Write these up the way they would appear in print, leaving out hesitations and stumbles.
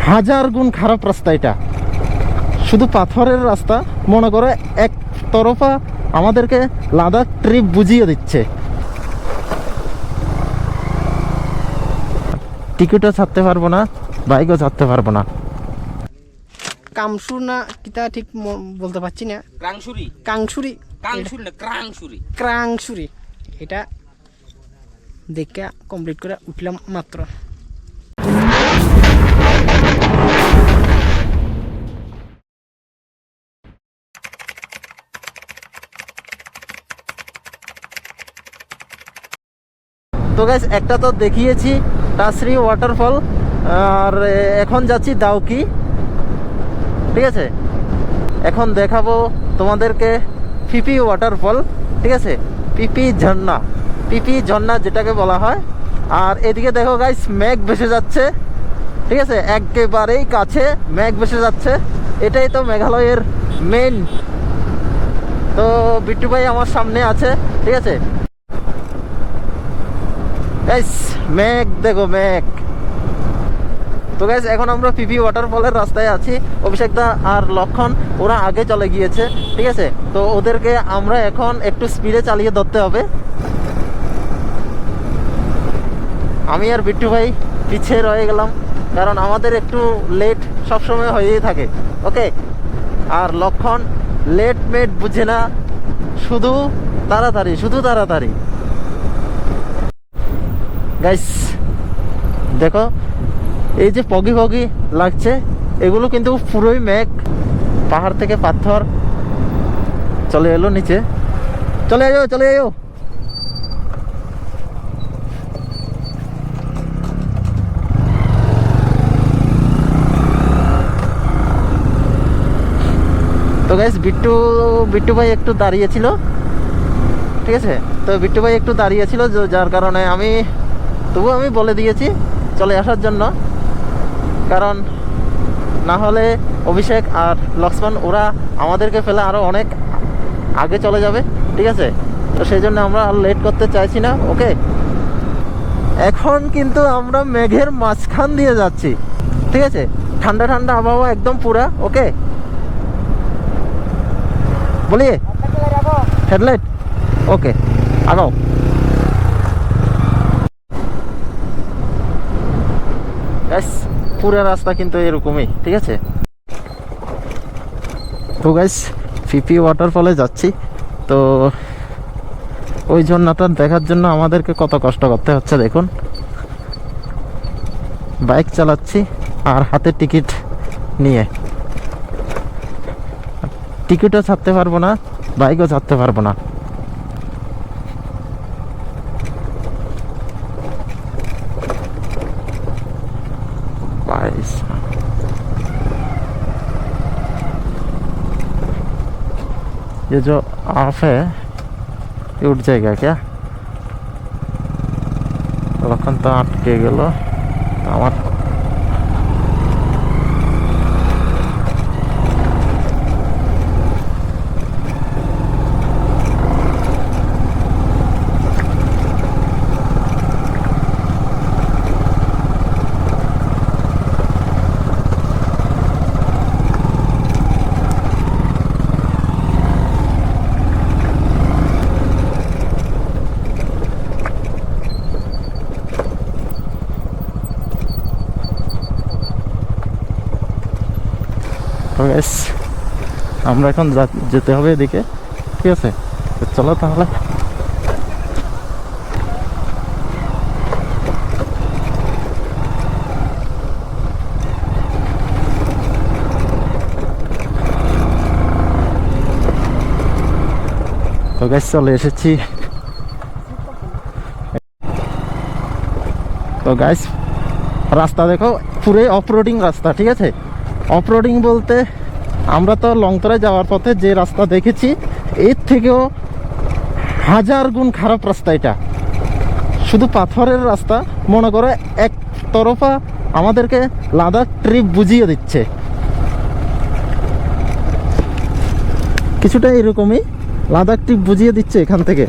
হাজার গুণ খারাপ রাস্তা। এটা শুধু পাথরের রাস্তা, মনে করে এক তরফা আমাদেরকে লাদাখ ট্রিপ বুঝিয়ে দিচ্ছে। টিকিটও ছাড়তে পারবো না, বাইকও ছাড়তে পারবো না। কামসু না কিতা ঠিক বলতে পারছি না। ক্রাংসুরি কাংসুরি কাংসুরি না ক্রাংসুরি ক্রাংসুরি এটা দেখে কমপ্লিট করে উঠলাম মাত্র। তো গাইস একটা তো দেখিয়েছি টাসরি ওয়াটারফল, আর এখন যাচ্ছি দাউকি। ঠিক আছে, এখন দেখাবো তোমাদেরকে পিপি ওয়াটারফল। ঠিক আছে, পিপি ঝর্ণা, পিপি ঝর্ণা যেটাকে বলা হয়। আর এদিকে দেখো গাইস মেঘ ভেসে যাচ্ছে। ঠিক আছে, একেবারেই কাছে মেঘ ভেসে যাচ্ছে। এটাই তো মেঘালয়ের মেন। তো বিট্টু ভাই আমার সামনে আছে। ঠিক আছে গাইস, মেঘ দেখো মেঘ। তো গাইস এখন আমরা পিপি ওয়াটারফলের রাস্তায় আছি। অভিষেক দা আর লক্ষণ ওরা আগে চলে গিয়েছে। ঠিক আছে, তো ওদেরকে আমরা এখন একটু স্পিডে চালিয়ে ধরতে হবে। আমি আর বিট্টু ভাই পিছিয়ে রয়ে গেলাম, কারণ আমাদের একটু লেট সবসময় হয়েই থাকে। ওকে, আর লক্ষণ লেট মেট বুঝে না, শুধু তাড়াতাড়ি, শুধু তাড়াতাড়ি। গাইস দেখো এই যে পগি পগি লাগছে, এগুলো কিন্তু পুরোই মেঘ। পাহাড় থেকে পাথর চলে এলো নিচে। চলে আয়ো, চলে আয়ো। তো গাইস বিট্টু ভাই একটু দাঁড়িয়েছিল। ঠিক আছে, তো বিট্টু ভাই একটু দাঁড়িয়েছিল, যার কারণে আমি বলে দিয়েছি চলে আসার জন্য, কারণ না হলে অভিষেক আর লক্ষ্মণ ওরা আমাদেরকে ফেলে আরও অনেক আগে চলে যাবে। ঠিক আছে, তো সেই জন্য আমরা আর লেট করতে চাইছি না। ওকে, এখন কিন্তু আমরা মেঘের মাঝখান দিয়ে যাচ্ছি। ঠিক আছে, ঠান্ডা ঠান্ডা আবহাওয়া একদম পুরা। ওকে, বলিয়ে হেডলাইট। ওকে, আগাও। গাইস পুরো রাস্তা কিন্তু এরকমই। ঠিক আছে, তো গাইস পিপি ওয়াটারফলে যাচ্ছি। তো ওই ঝর্ণাটা দেখার জন্য আমাদেরকে কত কষ্ট করতে হচ্ছে দেখুন। বাইক চালাচ্ছি আর হাতে টিকিট নিয়ে। টিকিটও ছাড়তে পারবো না, বাইকও ছাড়তে পারবো না। ये जो ऑफ है ये उठ जाएगा क्या? তখন তো আটকে গেল আমার। তো গাইস আমরা এখন যেতে হবে এদিকে। ঠিক আছে, চলো তাহলে। তো গাইস চলে এসেছি। তো গাইস রাস্তা দেখো পুরো অফরোডিং রাস্তা। ঠিক আছে, অফরোডিং বলতে আমরা তো লংতরায় যাওয়ার পথে যে রাস্তা দেখেছি এর থেকেও হাজার গুণ খারাপ রাস্তা। এটা শুধু পাথরের রাস্তা, মনে করে এক তরফা আমাদেরকে লাদাখ ট্রিপ বুঝিয়ে দিচ্ছে। কিছুটা এরকমই লাদাখ ট্রিপ বুঝিয়ে দিচ্ছে এখান থেকে।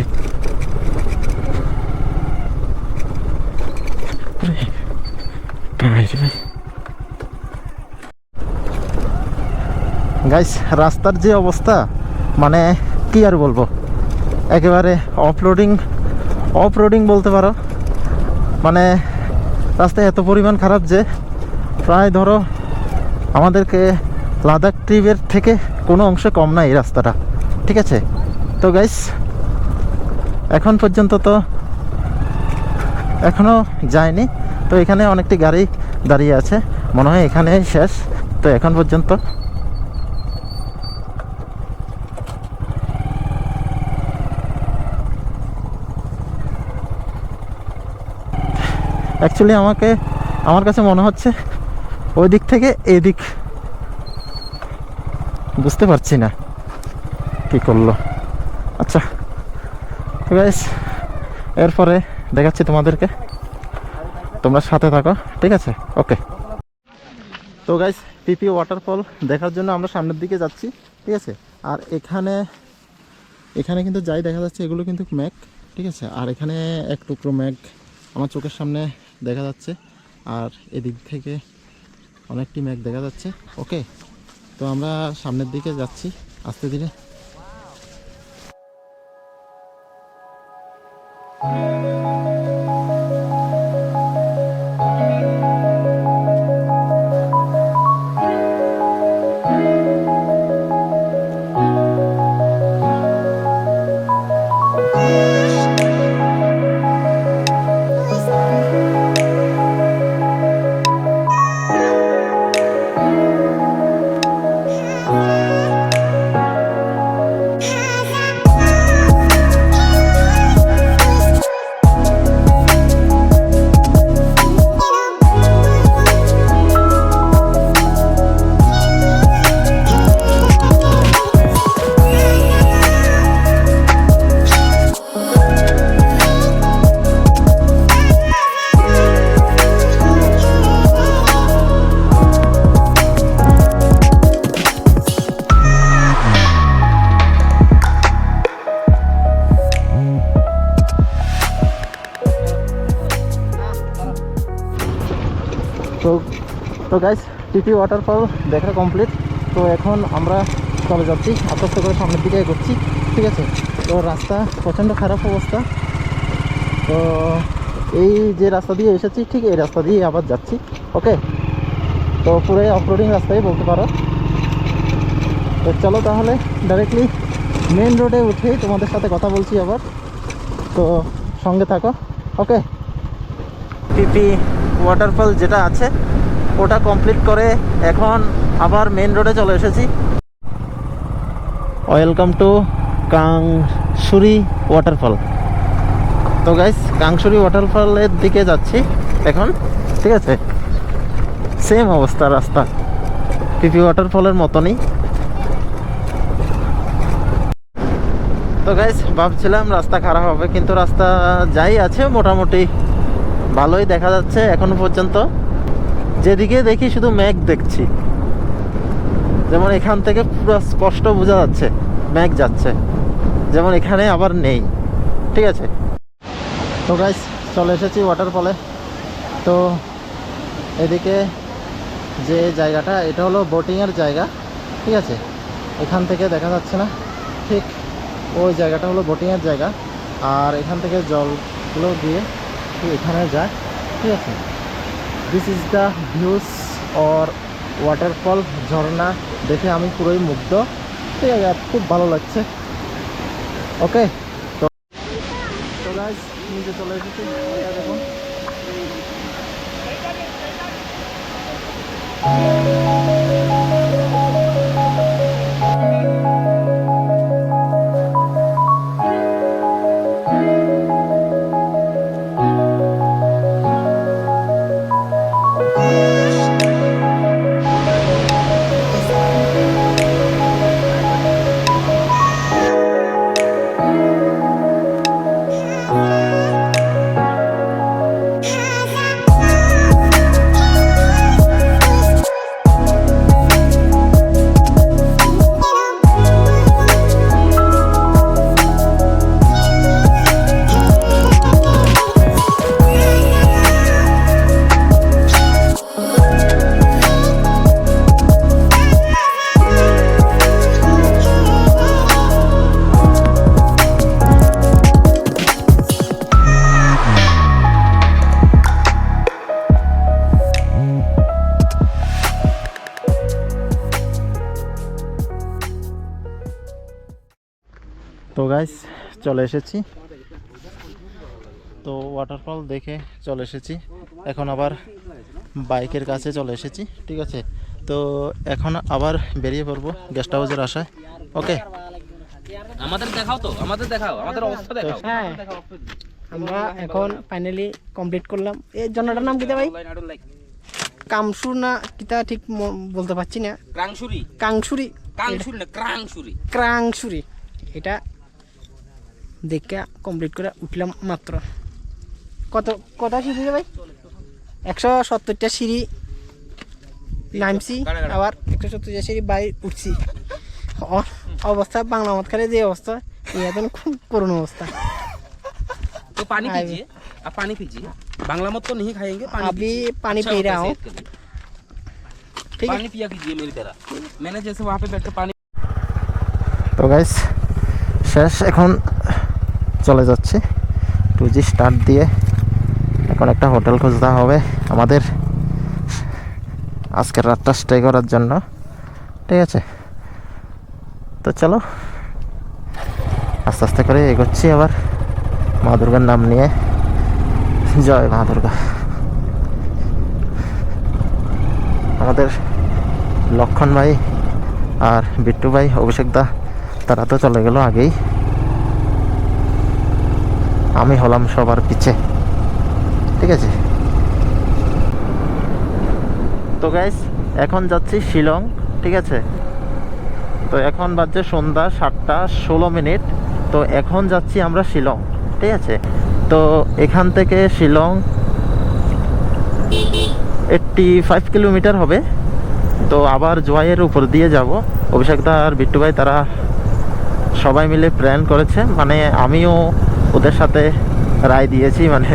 গাইস রাস্তার যে অবস্থা, মানে কি আর বলবো, একেবারে অফরোডিং বলতে পারো। মানে রাস্তায় এত পরিমাণ খারাপ যে প্রায় ধরো আমাদেরকে লাদাখ ট্রিপের থেকে কোনো অংশে কম না এই রাস্তাটা, ঠিক আছে। তো গাইস এখন পর্যন্ত তো এখনও যায়নি, তো এখানে অনেকটি গাড়ি দাঁড়িয়ে আছে, মনে হয় এখানেই শেষ। তো এখন পর্যন্ত অ্যাকচুয়ালি আমার কাছে মনে হচ্ছে ওই দিক থেকে এই দিক, বুঝতে পারছি না কি করলো। আচ্ছা গাইস, এরপরে দেখাচ্ছি তোমাদেরকে, তোমরা সাথে থাকো, ঠিক আছে, ওকে। তো গাইস পিপি ওয়াটারফল দেখার জন্য আমরা সামনের দিকে যাচ্ছি, ঠিক আছে। আর এখানে কিন্তু যাই দেখা যাচ্ছে এগুলো কিন্তু ম্যাগ, ঠিক আছে। আর এখানে এক টুকরো ম্যাগ আমার চোখের সামনে দেখা যাচ্ছে, আর এদিক থেকে অনেকটি ম্যাগ দেখা যাচ্ছে, ওকে। তো আমরা সামনের দিকে যাচ্ছি আস্তে ধীরে। তো গাইস টিপি ওয়াটারফল দেখা কমপ্লিট। তো এখন আমরা চলে যাচ্ছি আস্তে আস্তে করে সামনের দিকে এগোচ্ছি, ঠিক আছে। তো রাস্তা প্রচণ্ড খারাপ অবস্থা। তো এই যে রাস্তা দিয়ে এসেছি ঠিক এই রাস্তা দিয়ে আবার যাচ্ছি, ওকে। তো পুরো অফরোডিং রাস্তায় বলতে পারো। তো চলো তাহলে ডাইরেক্টলি মেন রোডে উঠে তোমাদের সাথে কথা বলছি আবার, তো সঙ্গে থাকো, ওকে। পিপি ওয়াটারফল যেটা আছে ওটা কমপ্লিট করে এখন আবার মেন রোডে চলে এসেছি। Welcome to Kangsuri waterfall. তো গাইস কাংসুরি ওয়াটারফলের দিকে যাচ্ছি এখন, ঠিক আছে। সেম অবস্থা রাস্তা পিপি ওয়াটারফলের মতনই। তো গাইস ভাবছিলাম রাস্তা খারাপ হবে, কিন্তু রাস্তা যাই আছে মোটামুটি ভালোই দেখা যাচ্ছে এখনো পর্যন্ত। যেদিকে দেখি শুধু মেঘ দেখছি, যেমন এখান থেকে পুরো স্পষ্ট বোঝা যাচ্ছে মেঘ যাচ্ছে, যেমন এখানে আবার নেই, ঠিক আছে। তো গাইস চলে এসেছি ওয়াটারফলে। তো এদিকে যে জায়গাটা এটা হলো বোটিংয়ের জায়গা, ঠিক আছে। এখান থেকে দেখা যাচ্ছে না, ঠিক ওই জায়গাটা হলো বোটিংয়ের জায়গা। আর এখান থেকে জলগুলো দিয়ে এখানে যায়, ঠিক আছে। This is the views or waterfall, ঝর্ণা দেখে আমি পুরোই মুগ্ধ, ঠিক আছে। খুব ভালো লাগছে, ওকে। তো গাইস নিচে চলে এসেছি, এটা দেখুন। গাইস চলে এসেছি, তো ওয়াটারফল দেখে চলে এসেছি। এখন আবার বাইকের কাছে চলে এসেছি, ঠিক আছে। তো এখন আবার বেরিয়ে পড়বো গেস্ট হাউসের আশায়। ওকে, আমাদের দেখাও তো, আমাদের দেখাও, আমাদের অবস্থা দেখাও। হ্যাঁ, আমরা এখন ফাইনালি কমপ্লিট করলাম। এই জন্যটার নাম কিতা ভাই? কামসুর না কিতা ঠিক বলতে পারছি না। ক্রাংশুরি, কাংসুরি, কাংশুরি না ক্রাংশুরি। ক্রাংসুরি। এটা দেখে কমপ্লিট করে উঠলাম মাত্র। কটা সিঁড়ি রে ভাই? 170টা সিঁড়ি নামছি, আবার 170টা সিঁড়ি বাই উঠছি। অবস্থা বাংলা মত খালে যে অবস্থা, এখন খুব করুণ অবস্থা। तो पानी पीजिए, आप पानी पीजिए। बांग्ला मत तो नहीं खाएंगे, पानी अभी पीजिए। पानी अच्छा पी होता है रहा हूँ। सेहत के लिए। ठीक है, पानी पिया कीजिए मेरी तरह। मैंने जैसे वहाँ पे बैठ के पानी তো গাইস শেষ, এখন চলে যাচ্ছি 2G স্টার্ট দিয়ে। এখন একটা হোটেল খুঁজতে হবে আমাদের আজকের রাতটা স্টে করার জন্য, ঠিক আছে। তো চলো আস্তে আস্তে করে এগোচ্ছি আবার মা দুর্গার নাম নিয়ে। জয় মা দুর্গা। আমাদের লক্ষণ ভাই আর বিট্টু ভাই, অভিষেক দা, তারা তো চলে গেল আগেই। আমি হলাম সবার পিছে, ঠিক আছে। তো গাইস এখন যাচ্ছি শিলং, ঠিক আছে। তো এখন বাজছে সন্ধ্যা 7:16। তো এখন যাচ্ছি আমরা শিলং, ঠিক আছে। তো এখান থেকে শিলং 85 কিলোমিটার হবে। তো আবার জোয়াইয়ের উপর দিয়ে যাব। অভিষেক দা আর বিট্টু ভাই তারা সবাই মিলে প্ল্যান করেছে, মানে আমিও ওদের সাথে রায় দিয়েছি, মানে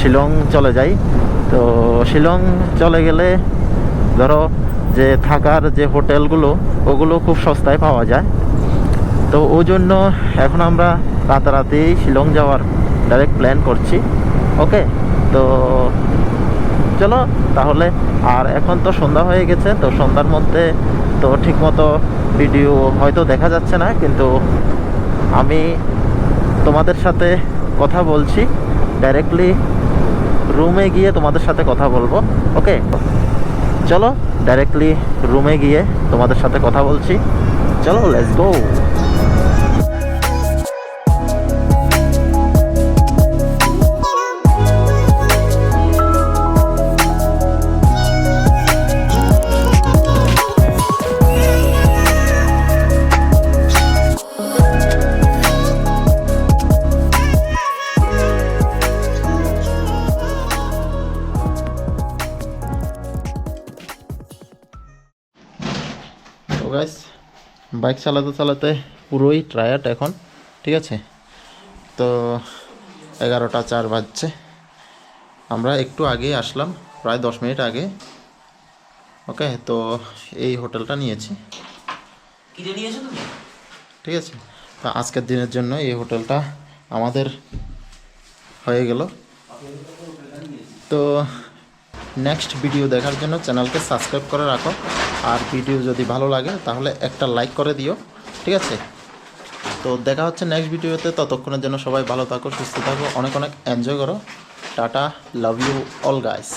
শিলং চলে যাই। তো শিলং চলে গেলে ধরো যে থাকার যে হোটেলগুলো ওগুলো খুব সস্তায় পাওয়া যায়। তো ওই জন্য এখন আমরা রাতারাতি শিলং যাওয়ার ডাইরেক্ট প্ল্যান করছি। ওকে, তো চলো তাহলে। আর এখন তো সন্ধ্যা হয়ে গেছে, তো সন্ধ্যার মধ্যে তো ঠিকমতো ভিডিও হয়তো দেখা যাচ্ছে না, কিন্তু আমি তোমাদের সাথে কথা বলছি ডাইরেক্টলি রুমে গিয়ে তোমাদের সাথে কথা বলবো। ওকে, চলো ডাইরেক্টলি রুমে গিয়ে তোমাদের সাথে কথা বলছি। চলো, লেটস গো। গাইস বাইক চালাতে চালাতে পুরোই টায়ার্ড এখন, ঠিক আছে। তো 11:04 বাজছে। আমরা একটু আগেই আসলাম, প্রায় 10 মিনিট আগে। ওকে, তো এই হোটেলটা নিয়েছি, ঠিক আছে। তো আজকের দিনের জন্য এই হোটেলটা আমাদের হয়ে গেল। তো নেক্সট ভিডিও দেখার জন্য চ্যানেলকে সাবস্ক্রাইব করে রাখো। আর ভিডিও যদি ভালো লাগে তাহলে একটা লাইক করে দিও, ঠিক আছে। তো দেখা হচ্ছে নেক্সট ভিডিওতে। ততক্ষণের জন্য সবাই ভালো থাকো, সুস্থ থাকো, অনেক অনেক এনজয় করো। Tata, love you all guys.